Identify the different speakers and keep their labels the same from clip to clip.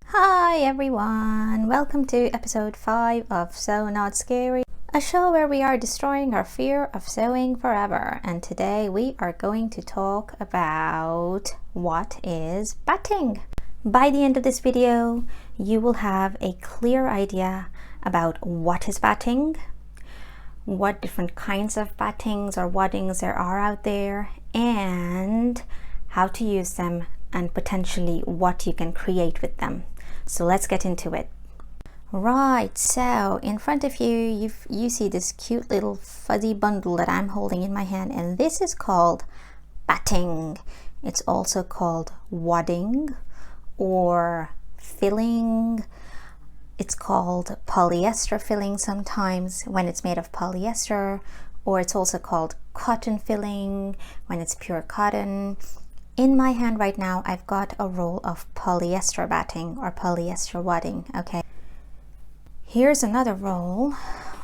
Speaker 1: Hi everyone, welcome to episode 5 of So Not Scary, a show where we are destroying our fear of sewing forever. And today we are going to talk about what is batting. By the end of this video, you will have a clear idea about what is batting, what different kinds of battings or waddings there are out there, and how to use them and potentially what you can create with them. So let's get into it. Right, so in front of you, you see this cute little fuzzy bundle that I'm holding in my hand, and this is called batting. It's also called wadding or filling. It's called polyester filling sometimes when it's made of polyester, or it's also called cotton filling when it's pure cotton. In my hand right now, I've got a roll of polyester batting or polyester wadding, okay? Here's another roll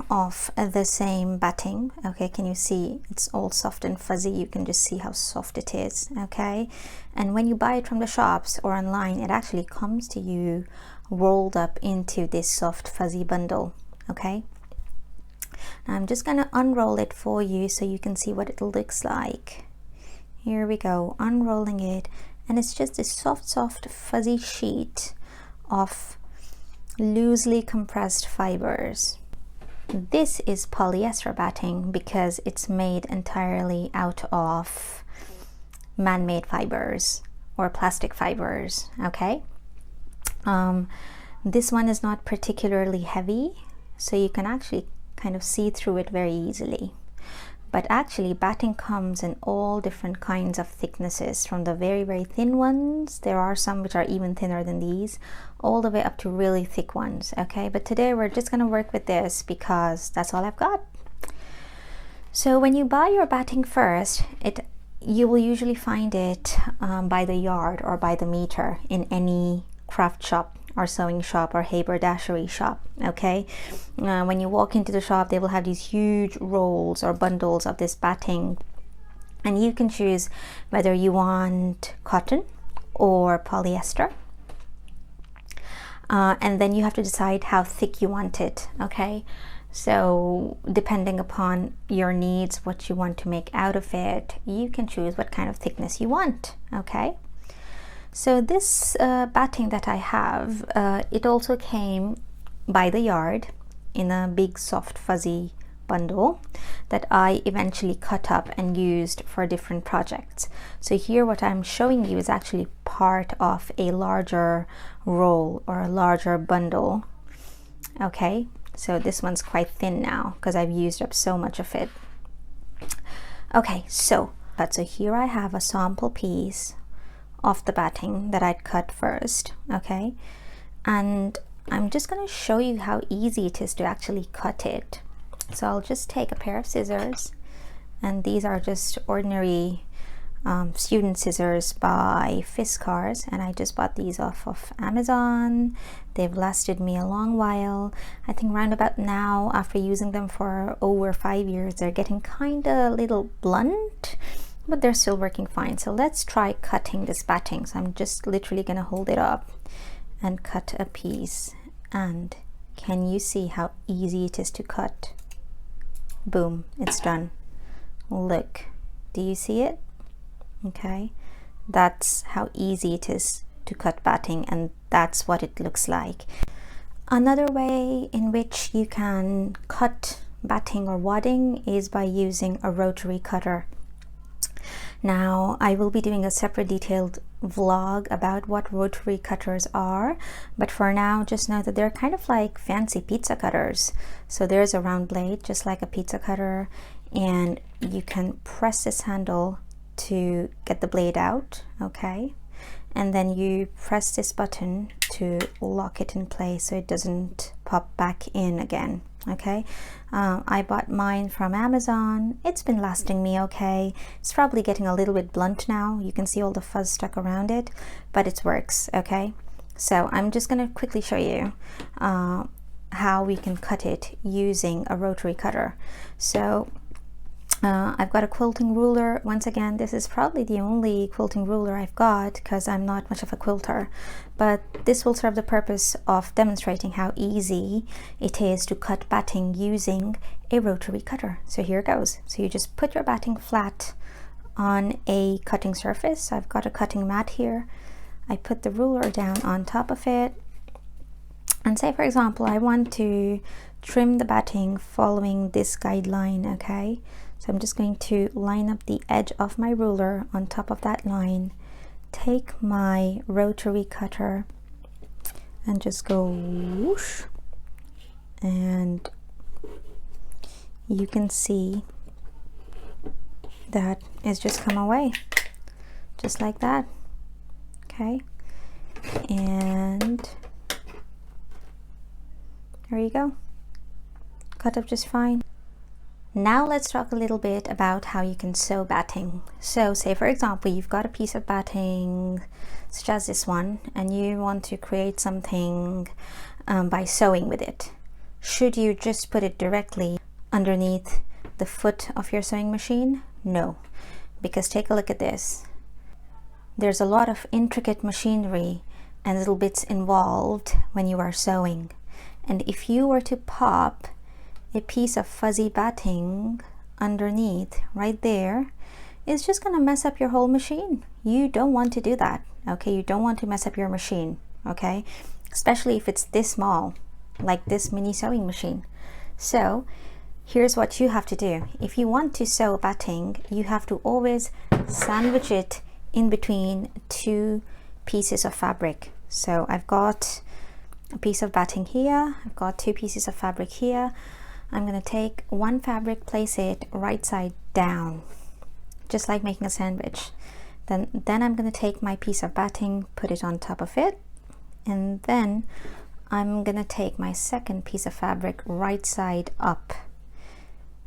Speaker 1: of the same batting, okay? Can you see? It's all soft and fuzzy. You can just see how soft it is, okay? And when you buy it from the shops or online, it actually comes to you rolled up into this soft fuzzy bundle, okay? Now I'm just gonna unroll it for you so you can see what it looks like. Here we go, unrolling it, and it's just this soft fuzzy sheet of loosely compressed fibers. This is polyester batting because it's made entirely out of man-made fibers or plastic fibers, okay? This one is not particularly heavy, so you can actually kind of see through it very easily. But actually batting comes in all different kinds of thicknesses, from the very thin ones, there are some which are even thinner than these, all the way up to really thick ones, okay? But today we're just gonna work with this because that's all I've got. So when you buy your batting first, you will usually find it by the yard or by the meter in any craft shop or sewing shop or haberdashery shop, okay? When you walk into the shop, they will have these huge rolls or bundles of this batting, and you can choose whether you want cotton or polyester, and then you have to decide how thick you want it, okay? So depending upon your needs, what you want to make out of it, you can choose what kind of thickness you want, okay? So this batting that I have, it also came by the yard in a big soft fuzzy bundle that I eventually cut up and used for different projects. So here what I'm showing you is actually part of a larger roll or a larger bundle, okay? So this one's quite thin now because I've used up so much of it. Okay, so here I have a sample piece of the batting that I'd cut first, okay? And I'm just going to show you how easy it is to actually cut it. So I'll just take a pair of scissors, and these are just ordinary student scissors by Fiskars, and I just bought these off of Amazon. They've lasted me a long while. I think round about now, after using them for over 5 years, they're getting kind of a little blunt, but they're still working fine. So let's try cutting this batting. So I'm just literally gonna hold it up and cut a piece, and can you see how easy it is to cut? Boom, it's done. Look, do you see it? Okay, that's how easy it is to cut batting, and that's what it looks like. Another way in which you can cut batting or wadding is by using a rotary cutter. Now, I will be doing a separate detailed vlog about what rotary cutters are, but for now, just know that they're kind of like fancy pizza cutters. So there's a round blade, just like a pizza cutter, and you can press this handle to get the blade out, okay? And then you press this button to lock it in place so it doesn't pop back in again, okay? I bought mine from Amazon. It's been lasting me okay. It's probably getting a little bit blunt now. You can see all the fuzz stuck around it, but it works, okay? So I'm just gonna quickly show you how we can cut it using a rotary cutter. So I've got a quilting ruler. Once again, this is probably the only quilting ruler I've got because I'm not much of a quilter, but this will serve the purpose of demonstrating how easy it is to cut batting using a rotary cutter. So here goes. So you just put your batting flat on a cutting surface. I've got a cutting mat here. I put the ruler down on top of it, and say for example I want to trim the batting following this guideline. Okay, so I'm just going to line up the edge of my ruler on top of that line, take my rotary cutter and just go whoosh, and you can see that it's just come away just like that. Okay, and there you go, cut up just fine. Now let's talk a little bit about how you can sew batting. So say for example you've got a piece of batting such as this one and you want to create something by sewing with it. Should you just put it directly underneath the foot of your sewing machine? No, because take a look at this. There's a lot of intricate machinery and little bits involved when you are sewing, and if you were to pop a piece of fuzzy batting underneath right there, it's just going to mess up your whole machine. You don't want to do that. Okay, you don't want to mess up your machine. Okay, especially if it's this small, like this mini sewing machine. So here's what you have to do. If you want to sew batting, you have to always sandwich it in between two pieces of fabric. So I've got a piece of batting here, I've got two pieces of fabric here. I'm going to take one fabric, place it right side down, just like making a sandwich. Then I'm going to take my piece of batting, put it on top of it, and then I'm going to take my second piece of fabric right side up.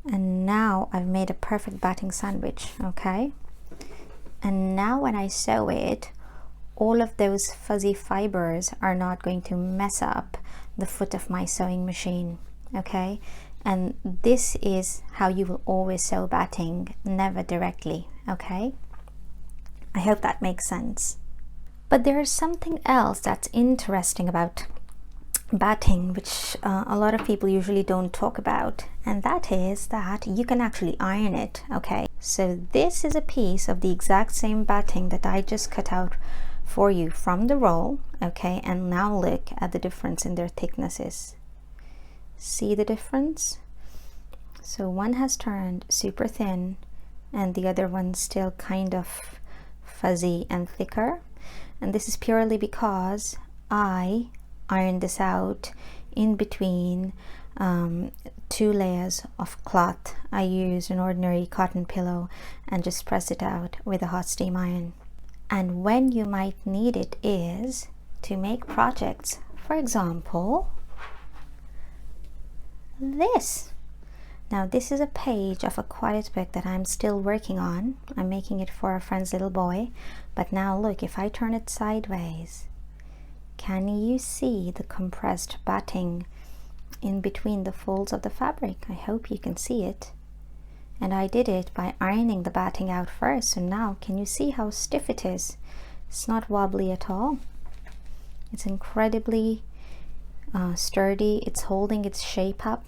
Speaker 1: And now I've made a perfect batting sandwich. Okay, and now when I sew it, all of those fuzzy fibers are not going to mess up the foot of my sewing machine. Okay, and this is how you will always sew batting, never directly. Okay, I hope that makes sense. But there's something else that's interesting about batting, which a lot of people usually don't talk about, and that is that you can actually iron it. Okay, so this is a piece of the exact same batting that I just cut out for you from the roll. Okay, and now look at the difference in their thicknesses. See the difference? So one has turned super thin and the other one's still kind of fuzzy and thicker, and this is purely because I ironed this out in between two layers of cloth. I used an ordinary cotton pillow and just pressed it out with a hot steam iron. And when you might need it is to make projects. For example, this. Now this is a page of a quiet book that I'm still working on. I'm making it for a friend's little boy. But now look, if I turn it sideways, can you see the compressed batting in between the folds of the fabric? I hope you can see it. And I did it by ironing the batting out first. So now can you see how stiff it is? It's not wobbly at all. It's incredibly sturdy. It's holding its shape up,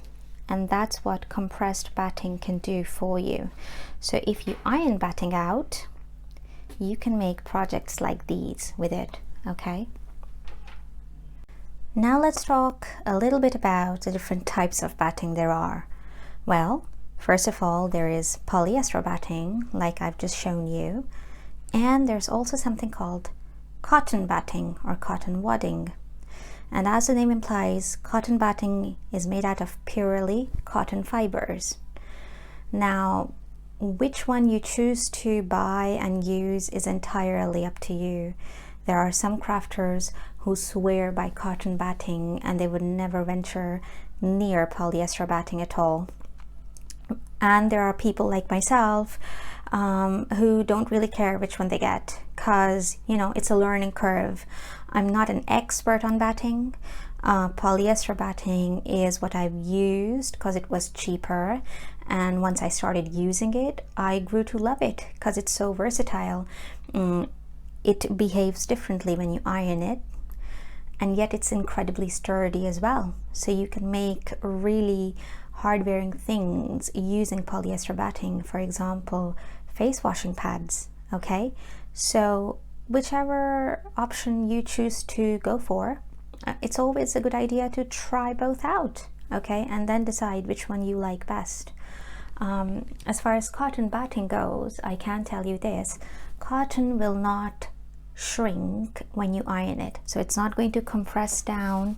Speaker 1: and that's what compressed batting can do for you. So if you iron batting out, you can make projects like these with it. Okay, now let's talk a little bit about the different types of batting there are. Well, first of all, there is polyester batting, like I've just shown you, and there's also something called cotton batting or cotton wadding. And as the name implies, cotton batting is made out of purely cotton fibers. Now, which one you choose to buy and use is entirely up to you. There are some crafters who swear by cotton batting and they would never venture near polyester batting at all. And there are people like myself who don't really care which one they get, because, you know, it's a learning curve. I'm not an expert on batting, Polyester batting is what I've used because it was cheaper, and once I started using it, I grew to love it because it's so versatile. It behaves differently when you iron it, and yet it's incredibly sturdy as well. So you can make really hard-wearing things using polyester batting, for example, face washing pads. Okay, so whichever option you choose to go for, it's always a good idea to try both out, okay, and then decide which one you like best. As far as cotton batting goes, I can tell you this: cotton will not shrink when you iron it, so it's not going to compress down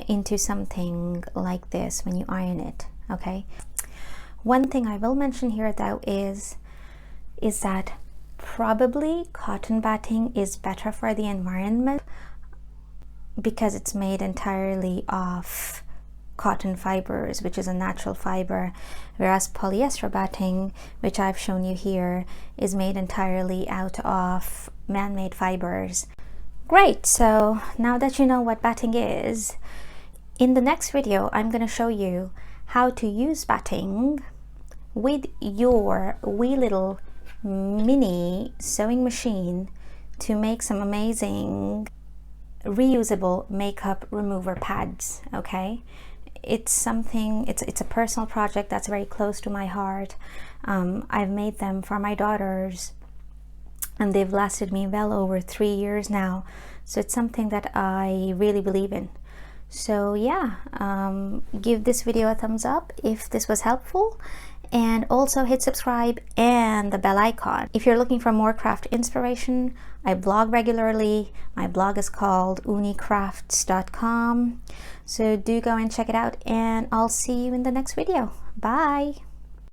Speaker 1: into something like this when you iron it, okay. One thing I will mention here though is that probably cotton batting is better for the environment because it's made entirely of cotton fibers, which is a natural fiber, whereas polyester batting, which I've shown you here, is made entirely out of man-made fibers. Great, so now that you know what batting is, in the next video I'm going to show you how to use batting with your wee little mini sewing machine to make some amazing reusable makeup remover pads, okay. It's something, it's a personal project that's very close to my heart. I've made them for my daughters and they've lasted me well over 3 years now, so it's something that I really believe in. So yeah, give this video a thumbs up if this was helpful, and also hit subscribe and the bell icon. If you're looking for more craft inspiration, I blog regularly. My blog is called ooniCrafts.com, so do go and check it out, and I'll see you in the next video. Bye.